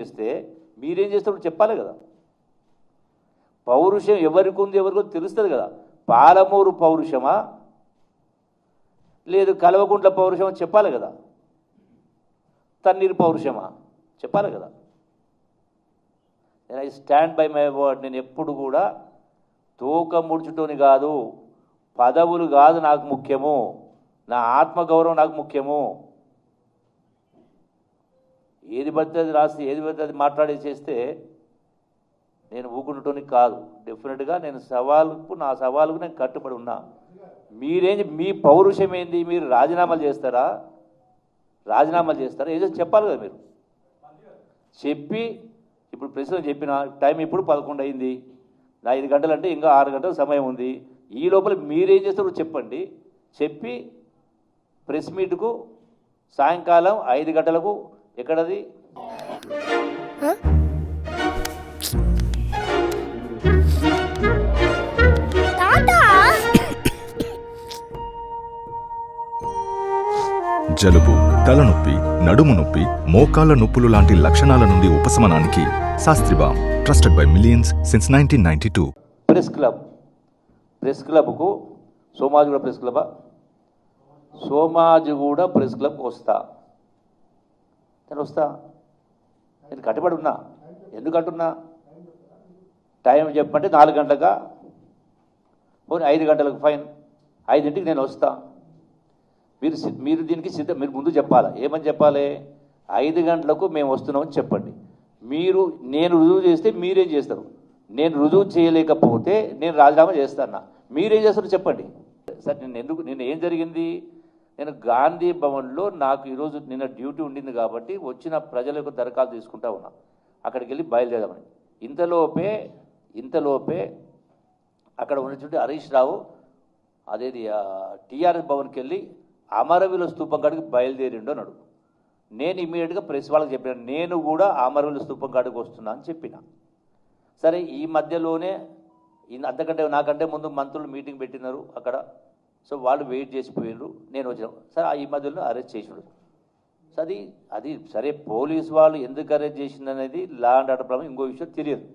చేస్తే మీరేం చేస్తారో చెప్పాలి కదా. పౌరుషం ఎవరికి ఉంది ఎవరికో తెలుస్తుంది కదా. పాలమూరు పౌరుషమా లేదు కల్వకుంట్ల పౌరుషమా చెప్పాలి కదా. తన్నీరు పౌరుషమా చెప్పాలి కదా. I stand by my word. నేను ఎప్పుడు కూడా తోక ముడుచుటోని కాదు, పదవులు కాదు నాకు ముఖ్యము, నా ఆత్మగౌరవం నాకు ముఖ్యము. ఏది పడితే అది రాసి ఏది పడితే అది మాట్లాడి చేస్తే నేను ఊకుండటోని కాదు. డెఫినెట్గా నేను నా సవాలుకు నేను కట్టుబడి ఉన్నా. మీ పౌరుషం ఏంది? మీరు రాజీనామాలు చేస్తారా ఏదో చెప్పాలి కదా. మీరు చెప్పి ఇప్పుడు ప్రశ్న చెప్పిన టైం ఇప్పుడు 11 అయింది, నా 5 గంటలు అంటే ఇంకా 6 గంటల సమయం ఉంది. ఈ లోపల మీరేం చేస్తారో చెప్పండి. చెప్పి ప్రెస్ మీట్కు సాయంకాలం 5 గంటలకు ఎక్కడది జలుబు, తలనొప్పి, నడుము నొప్పి, మోకాళ్ల నొప్పులు లాంటి లక్షణాల నుండి ఉపశమనానికి శాస్త్రిబామ్, trusted by millions since 1992. Press క్లబ్కు Somajiguda press club Somajiguda press క్లబ్కి వస్తా. నేను కట్టుబడి ఉన్నా. ఎందుకంటున్నా? టైం చెప్పంటే 4 గంటలుగా పోనీ 5 గంటలకు ఫైన్, 5ంటికి నేను వస్తా. మీరు దీనికి మీరు ముందు చెప్పాలా. ఏమని చెప్పాలి? 5 గంటలకు మేము వస్తున్నామని చెప్పండి. నేను రుజువు చేస్తే మీరేం చేస్తారు? నేను రుజువు చేయలేకపోతే నేను రాజీనామా చేస్తాను. మీరేం చేస్తారో చెప్పండి. సార్ నిన్న ఏం జరిగింది? నేను గాంధీ భవన్లో నాకు ఈరోజు నిన్న డ్యూటీ ఉండింది కాబట్టి వచ్చిన ప్రజల యొక్క దరఖాస్తు తీసుకుంటా ఉన్నా. అక్కడికి వెళ్ళి బయలుదేరామని. ఇంతలోపే అక్కడ ఉన్నటువంటి హరీష్ రావు అదేది టీఆర్ఎస్ భవన్కి వెళ్ళి అమరవీరుల స్తూపం కాడికి బయలుదేరిండు అన్నాడు. నేను ఇమీడియట్గా ప్రెస్ వాళ్ళకి చెప్పిన, నేను కూడా అమరవీరుల స్తూపం కాడికి వస్తున్నా అని చెప్పిన. సరే, ఈ మధ్యలోనే నాకంటే ముందు మంత్రులు మీటింగ్ పెట్టినారు అక్కడ. సో వాళ్ళు వెయిట్ చేసిపోయినారు, నేను వచ్చినాం. సరే, ఈ మధ్యలో అరెస్ట్ చేసినాడు. సో అది సరే, పోలీసు వాళ్ళు ఎందుకు అరెస్ట్ చేసింది అనేది లా అండ్ ఆర్డర్ ప్రాబ్లం. ఇంకో విషయం తెలియదు.